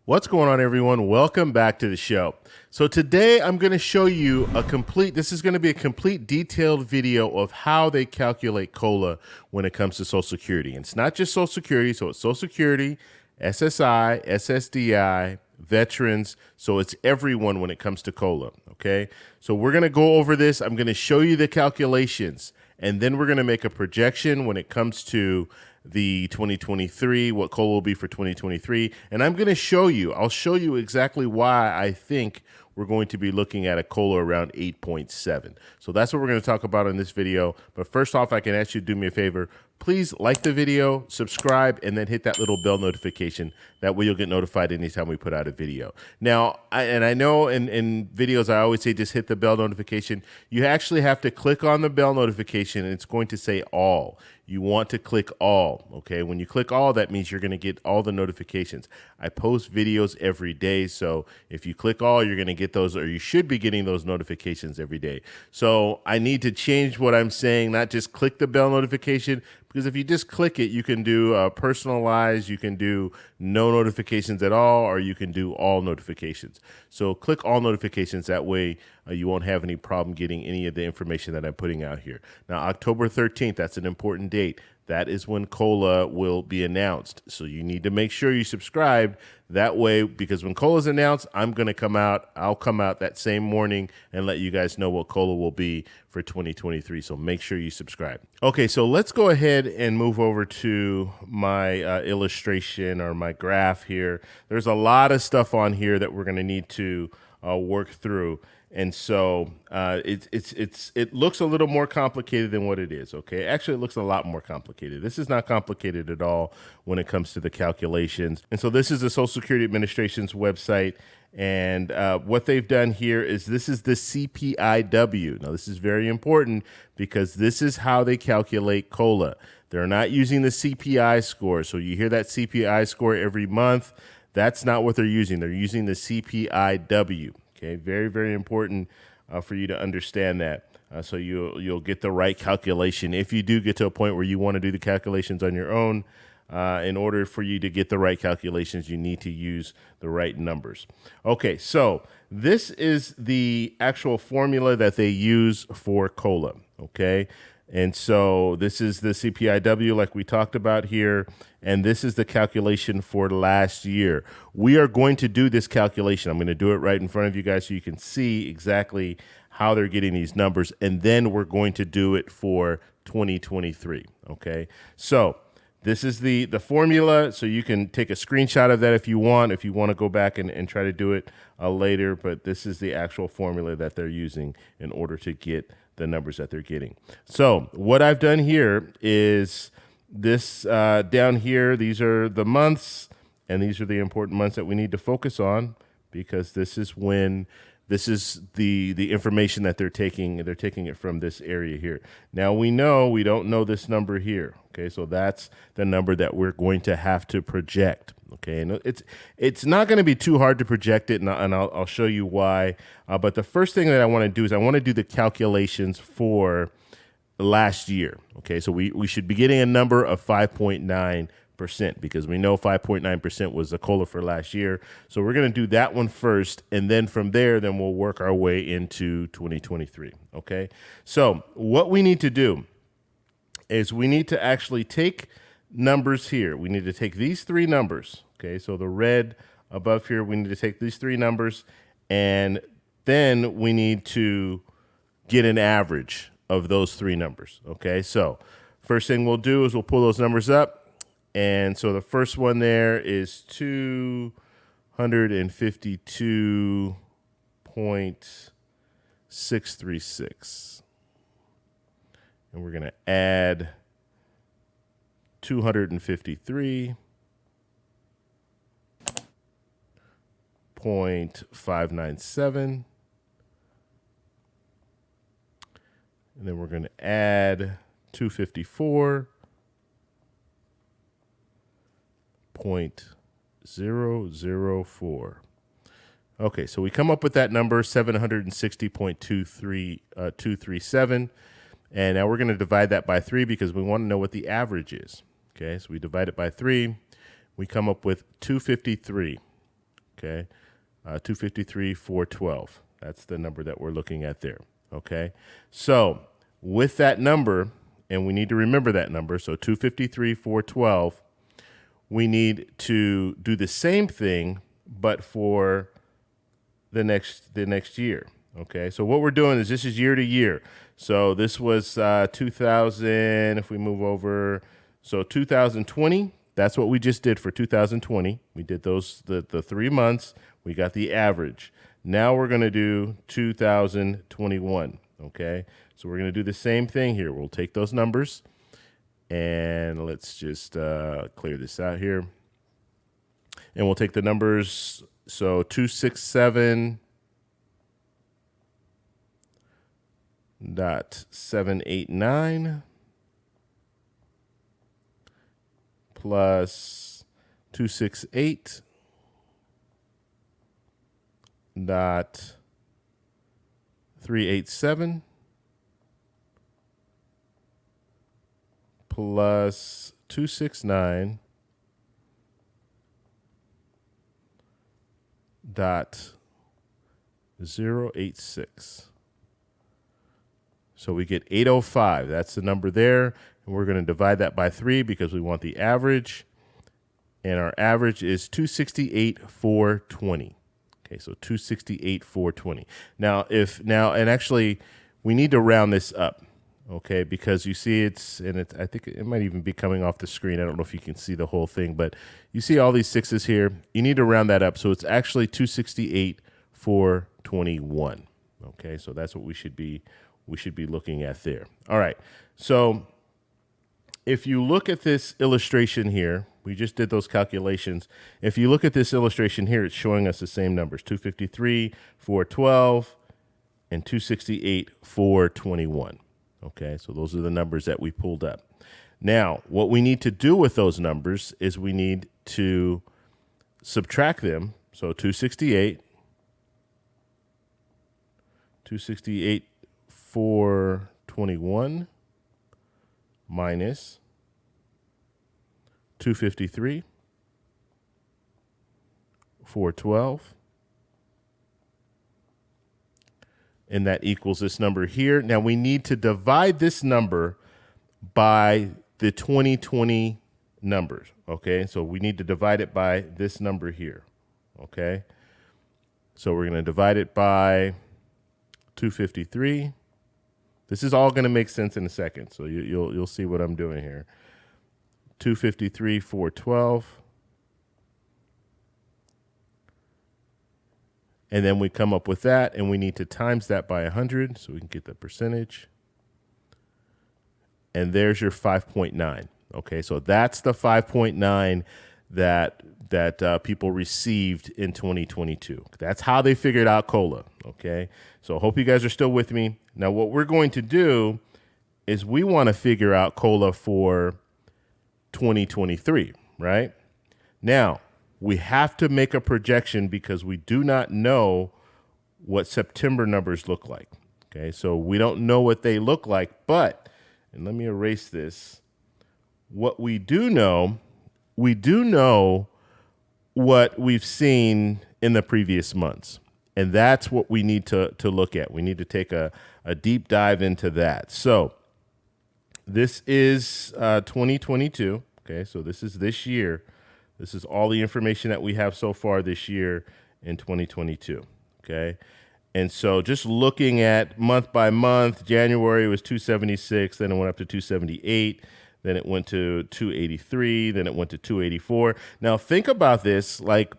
What's going on, everyone? Welcome back to the show. So today I'm going to show you this is going to be a complete detailed video of how they calculate COLA when it comes to Social Security. And it's not just Social Security, so it's Social Security, SSI, SSDI, veterans, so it's everyone when it comes to COLA, okay? So we're going to go over this. I'm going to show you the calculations, and then we're going to make a projection when it comes to the 2023, what COLA will be for 2023. And I'm going to I'll show you exactly why I think we're going to be looking at a COLA around 8.7. So that's what we're going to talk about in this video. But first off, I can ask you to do me a favor. Please like the video, subscribe, and then hit that little bell notification. That way you'll get notified anytime we put out a video. Now, I know in videos I always say just hit the bell notification. You actually have to click on the bell notification, and it's going to say all. You want to click all, okay? When you click all, that means you're going to get all the notifications. I post videos every day, so if you click all, you're going to get those, or you should be getting those notifications every day. So I need to change what I'm saying, not just click the bell notification, because if you just click it, you can do personalized, you can do no notifications at all, or you can do all notifications. So click all notifications. That way you won't have any problem getting any of the information that I'm putting out here. Now, October 13th, that's an important date. That is when COLA will be announced. So you need to make sure you subscribe. That way, because when COLA is announced, I'll come out that same morning and let you guys know what COLA will be for 2023. So make sure you subscribe. Okay, so let's go ahead and move over to my illustration or my graph here. There's a lot of stuff on here that we're going to need to work through. And so it looks a little more complicated than what it is, okay? Actually, it looks a lot more complicated. This is not complicated at all when it comes to the calculations. And so this is the Social Security Administration's website. And what they've done here is this is the CPIW. Now, this is very important because this is how they calculate COLA. They're not using the CPI score. So you hear that CPI score every month. That's not what they're using. They're using the CPIW. Okay, very, very important for you to understand that. So you'll get the right calculation. If you do get to a point where you want to do the calculations on your own, in order for you to get the right calculations, you need to use the right numbers. Okay, so this is the actual formula that they use for COLA, okay? And so this is the CPIW like we talked about here, and this is the calculation for last year. We are going to do this calculation. I'm going to do it right in front of you guys so you can see exactly how they're getting these numbers, and then we're going to do it for 2023, okay? So this is the formula, so you can take a screenshot of that if you want to go back and try to do it later, but this is the actual formula that they're using in order to get the numbers that they're getting. So what I've done here is this down here, these are the months, and these are the important months that we need to focus on, because this is the information that they're taking it from this area here. Now we don't know this number here, okay? So that's the number that we're going to have to project, okay? And it's not going to be too hard to project it, and I'll show you why. But the first thing that I want to do is I want to do the calculations for last year, okay? So we should be getting a number of 5.9%, because we know 5.9% was the COLA for last year. So we're going to do that one first, and then from there, then we'll work our way into 2023, okay? So what we need to do is we need to actually take numbers here. We need to take these three numbers, okay? So the red above here, we need to take these three numbers, and then we need to get an average of those three numbers, okay? So first thing we'll do is we'll pull those numbers up. And so the first one there is 252.636. And we're going to add 253.597. And then we're going to add 254.004. Okay, so we come up with that number, 760.237. And now we're going to divide that by 3 because we want to know what the average is. Okay, so we divide it by 3. We come up with 253. okay? 253,412. That's the number that we're looking at there, okay? So with that number, and we need to remember that number, so 253,412, we need to do the same thing, but for the next year, okay? So what we're doing is this is year to year. So this was 2000, if we move over, so 2020, that's what we just did for 2020. We did those, the 3 months, we got the average. Now we're gonna do 2021, okay? So we're gonna do the same thing here. We'll take those numbers and let's just clear this out here. And we'll take the numbers, so 267.789 plus 268.387 plus 269.086. So we get 805. That's the number there. And we're going to divide that by 3 because we want the average. And our average is 268,420. Okay, so 268,420. Now, and actually, we need to round this up, okay, because you see I think it might even be coming off the screen. I don't know if you can see the whole thing, but you see all these 6s here. You need to round that up, so it's actually 268,421. Okay, so that's what we should be looking at there. All right, so if you look at this illustration here, we just did those calculations. If you look at this illustration here, it's showing us the same numbers, 253,412 and 268,421. Okay, so those are the numbers that we pulled up. Now, what we need to do with those numbers is we need to subtract them. So 268,421 minus 253,412, and that equals this number here. Now we need to divide this number by the 2020 numbers, okay? So we need to divide it by this number here, okay? So we're going to divide it by 253. This is all going to make sense in a second, so you'll see what I'm doing here. 253,412. And then we come up with that, and we need to times that by 100 so we can get the percentage. And there's your 5.9. Okay, so that's the 5.9 that people received in 2022. That's how they figured out COLA. Okay, so I hope you guys are still with me. Now, what we're going to do is we want to figure out COLA for 2023, right? Now, we have to make a projection because we do not know what September numbers look like. Okay, so we don't know what they look like, but, and let me erase this. What we do know what we've seen in the previous months. And that's what we need to look at. We need to take a deep dive into that. So this is 2022. Okay, so this is this year. This is all the information that we have so far this year in 2022. Okay, and so just looking at month by month, January was 276, then it went up to 278. Then it went to 283, then it went to 284. Now think about this, like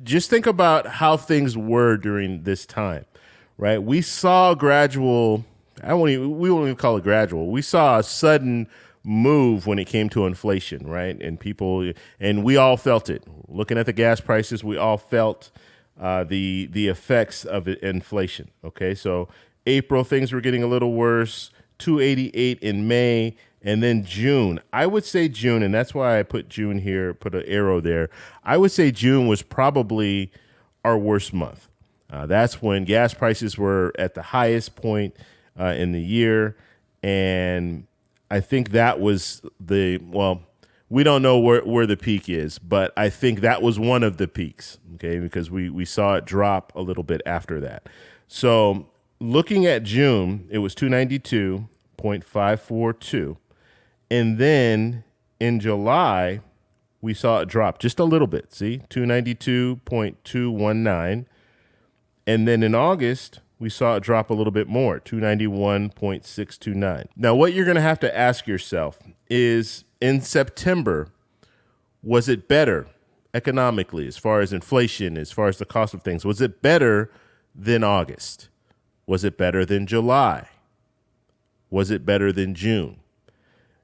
just think about how things were during this time, right? We saw gradual, we won't even call it gradual. We saw a sudden move when it came to inflation, right? And we all felt it. Looking at the gas prices, we all felt the effects of inflation, okay? So April, things were getting a little worse, 288 in May, and then June, I would say June, and that's why I put June here, put an arrow there. I would say June was probably our worst month. That's when gas prices were at the highest point in the year. And I think that was we don't know where the peak is, but I think that was one of the peaks, okay, because we saw it drop a little bit after that. So looking at June, it was 292.542. And then in July, we saw it drop just a little bit. See, 292.219. And then in August, we saw it drop a little bit more, 291.629. Now, what you're going to have to ask yourself is, in September, was it better economically as far as inflation, as far as the cost of things? Was it better than August? Was it better than July? Was it better than June?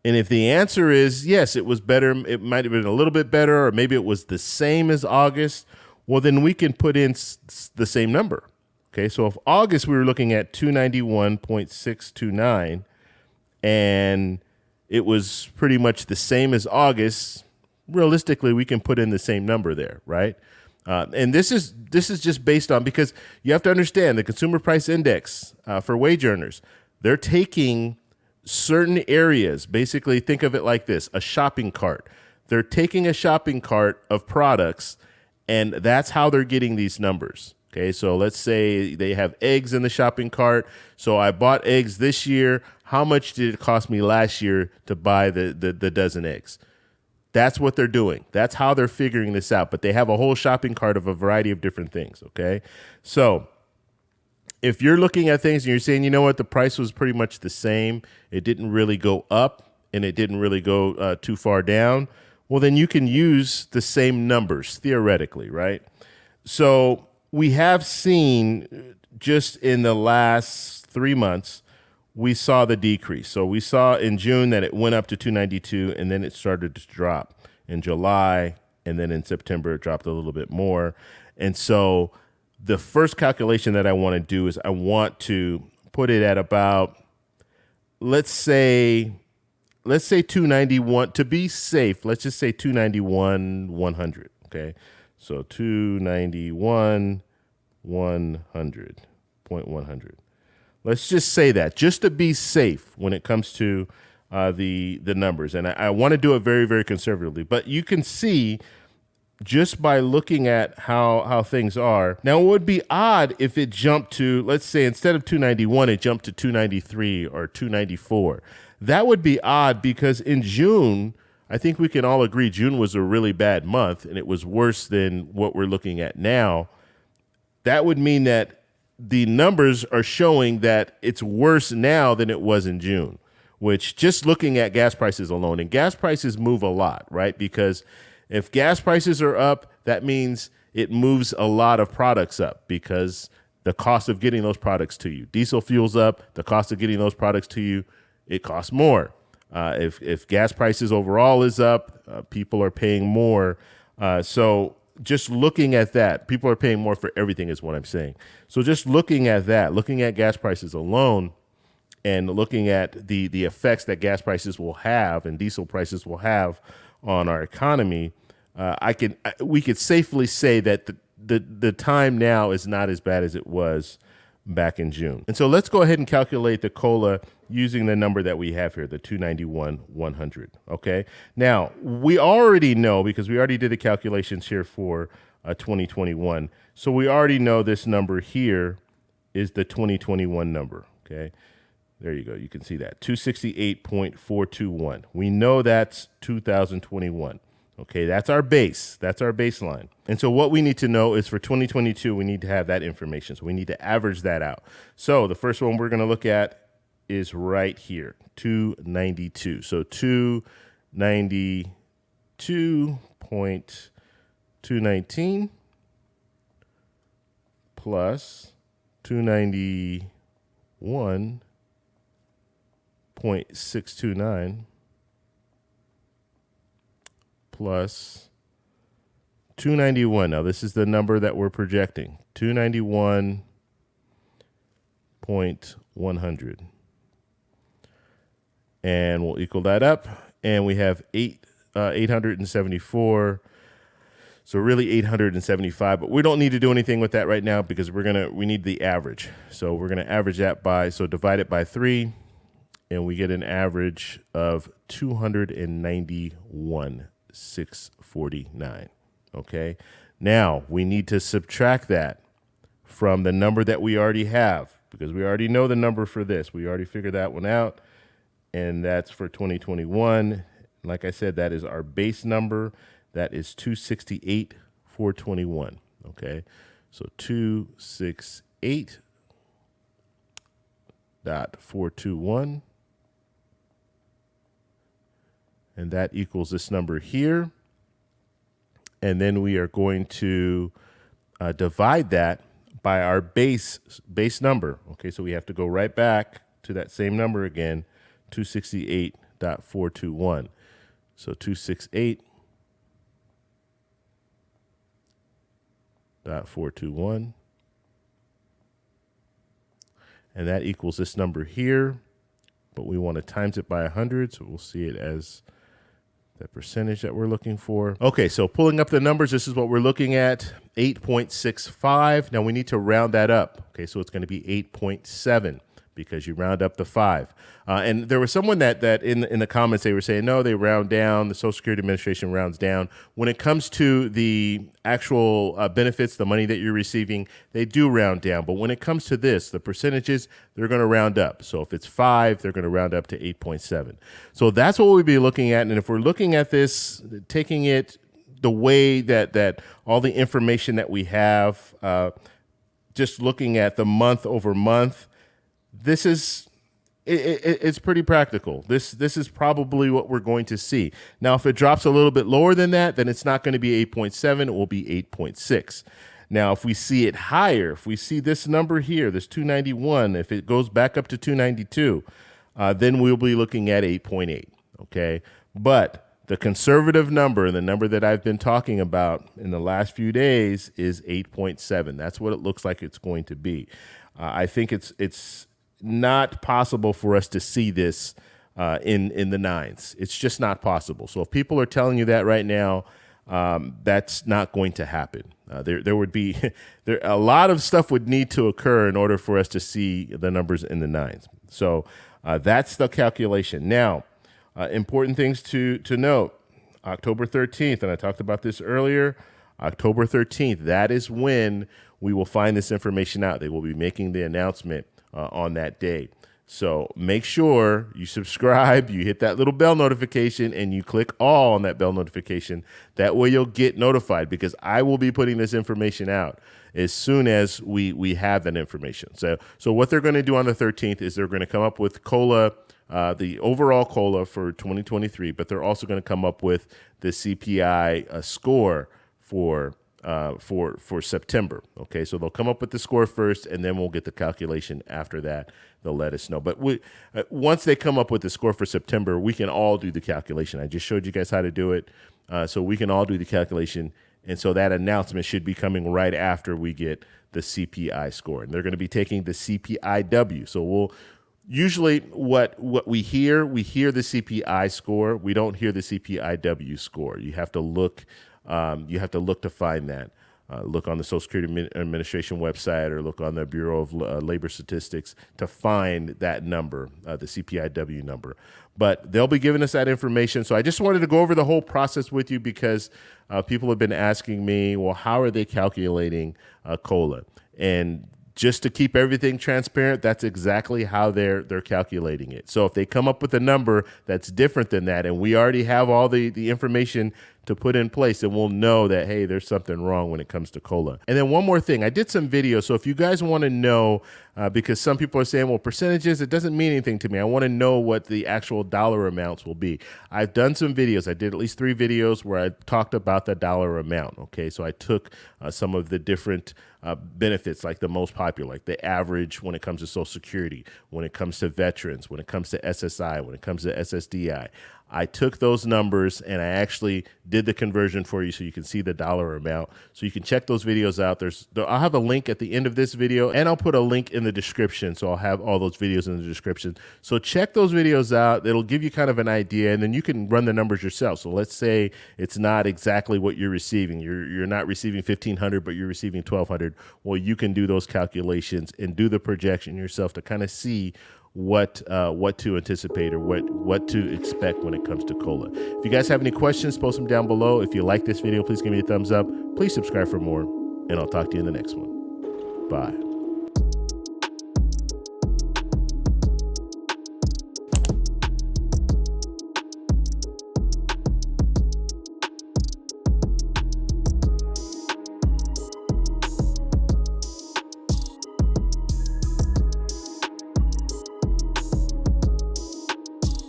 And if the answer is yes, it was better, it might have been a little bit better, or maybe it was the same as August, well, then we can put in the same number. Okay, so if August we were looking at 291.629 and it was pretty much the same as August, realistically, we can put in the same number there, right? And this is just based on, because you have to understand the consumer price index for wage earners, they're taking certain areas. Basically, think of it like this, a shopping cart. They're taking a shopping cart of products, and that's how they're getting these numbers. Okay, so let's say they have eggs in the shopping cart. So I bought eggs this year. How much did it cost me last year to buy the dozen eggs? That's what they're doing. That's how they're figuring this out. But they have a whole shopping cart of a variety of different things, okay? So if you're looking at things and you're saying, you know what, the price was pretty much the same, it didn't really go up and it didn't really go too far down, well, then you can use the same numbers theoretically, right? So we have seen just in the last 3 months, we saw the decrease. So we saw in June that it went up to 292 and then it started to drop in July. And then in September, it dropped a little bit more. And so the first calculation that I want to do is I want to put it at about, let's say 291 to be safe. Let's just say 291,100. Okay. So 291,100.100. Let's just say that, just to be safe when it comes to the numbers. And I want to do it very, very conservatively. But you can see just by looking at how things are. Now, it would be odd if it jumped to, let's say, instead of 291, it jumped to 293 or 294. That would be odd because in June, I think we can all agree June was a really bad month and it was worse than what we're looking at now. That would mean that the numbers are showing that it's worse now than it was in June, which just looking at gas prices alone, and gas prices move a lot, right? Because if gas prices are up, that means it moves a lot of products up because the cost of getting those products to you. Diesel fuel's up, the cost of getting those products to you, it costs more. If gas prices overall is up, people are paying more. So just looking at that, people are paying more for everything is what I'm saying. So just looking at that, looking at gas prices alone and looking at the effects that gas prices will have and diesel prices will have on our economy, we could safely say that the time now is not as bad as it was back in June. And so let's go ahead and calculate the COLA using the number that we have here, the 291,100. Okay. Now we already know, because we already did the calculations here for 2021. So we already know this number here is the 2021 number. Okay. There you go. You can see that 268.421. We know that's 2021. Okay, that's our base. That's our baseline. And so what we need to know is for 2022, we need to have that information. So we need to average that out. So the first one we're going to look at is right here, 292. So 292.219 plus 291.629 plus 291. Now, this is the number that we're projecting, 291.100. And we'll equal that up. And we have 874. So really 875, but we don't need to do anything with that right now because we need the average. So we're going to average that so divide it by 3. and we get an average of 291,649. Okay. Now we need to subtract that from the number that we already have, because we already know the number for this. We already figured that one out, and that's for 2021. Like I said, that is our base number. That is 268,421. Okay, so 268.421, and that equals this number here. And then we are going to divide that by our base number. Okay, so we have to go right back to that same number again, 268.421. So 268.421. And that equals this number here, but we want to times it by 100, so we'll see it as the percentage that we're looking for. Okay, so pulling up the numbers, this is what we're looking at, 8.65. Now we need to round that up. Okay, so it's going to be 8.7 because you round up the 5. And there was someone that in the comments, they were saying, no, they round down. The Social Security Administration rounds down. When it comes to the actual benefits, the money that you're receiving, they do round down. But when it comes to this, the percentages, they're going to round up. So if it's 5, they're going to round up to 8.7. So that's what we'll be looking at. And if we're looking at this, taking it the way that all the information that we have, just looking at the month over month, this is it's pretty practical. This is probably what we're going to see. Now, if it drops a little bit lower than that, then it's not going to be 8.7. It will be 8.6. Now, if we see it higher, if we see this number here, this 291, if it goes back up to 292, then we'll be looking at 8.8. Okay, but the conservative number, and the number that I've been talking about in the last few days, is 8.7. That's what it looks like it's going to be. I think it's not possible for us to see this in the 9s. It's just not possible. So if people are telling you that right now, that's not going to happen. There would be a lot of stuff would need to occur in order for us to see the numbers in the 9s. So that's the calculation. Now, important things to note. October 13th, and I talked about this earlier, October 13th, that is when we will find this information out. They will be making the announcement on that day. So make sure you subscribe, you hit that little bell notification, and you click all on that bell notification. That way you'll get notified, because I will be putting this information out as soon as we have that information. So what they're going to do on the 13th is they're going to come up with COLA, the overall COLA for 2023, but they're also going to come up with the CPI score for September. Okay, so they'll come up with the score first, and then we'll get the calculation after that. They'll let us know. But once they come up with the score for September, we can all do the calculation. I just showed you guys how to do it, so we can all do the calculation. And so that announcement should be coming right after we get the CPI score. And they're going to be taking the CPIW. So we'll usually what we hear the CPI score. We don't hear the CPIW score. You have to look. To find that. Look on the Social Security Administration website, or look on the Bureau of Labor Statistics to find that number, the CPIW number. But they'll be giving us that information. So I just wanted to go over the whole process with you, because people have been asking me, well, how are they calculating COLA? And just to keep everything transparent, that's exactly how they're calculating it. So if they come up with a number that's different than that, and we already have all the information to put in place, and we'll know that, hey, there's something wrong when it comes to COLA. And then one more thing, I did some videos. So if you guys want to know, because some people are saying, well, percentages, it doesn't mean anything to me. I want to know what the actual dollar amounts will be. I've done some videos. I did at least 3 videos where I talked about the dollar amount. Okay, so I took some of the different benefits, like the most popular, like the average when it comes to Social Security, when it comes to veterans, when it comes to SSI, when it comes to SSDI. I took those numbers and I actually did the conversion for you so you can see the dollar amount. So you can check those videos out. I'll have a link at the end of this video, and I'll put a link in the description. So I'll have all those videos in the description. So check those videos out. It'll give you kind of an idea, and then you can run the numbers yourself. So let's say it's not exactly what you're receiving. You're not receiving $1,500, but you're receiving $1,200. Well, you can do those calculations and do the projection yourself to kind of see what to anticipate or what to expect when it comes to cola. If you guys have any questions, post them down below. If you like this video, please give me a thumbs up. Please subscribe for more, and I'll talk to you in the next one. Bye.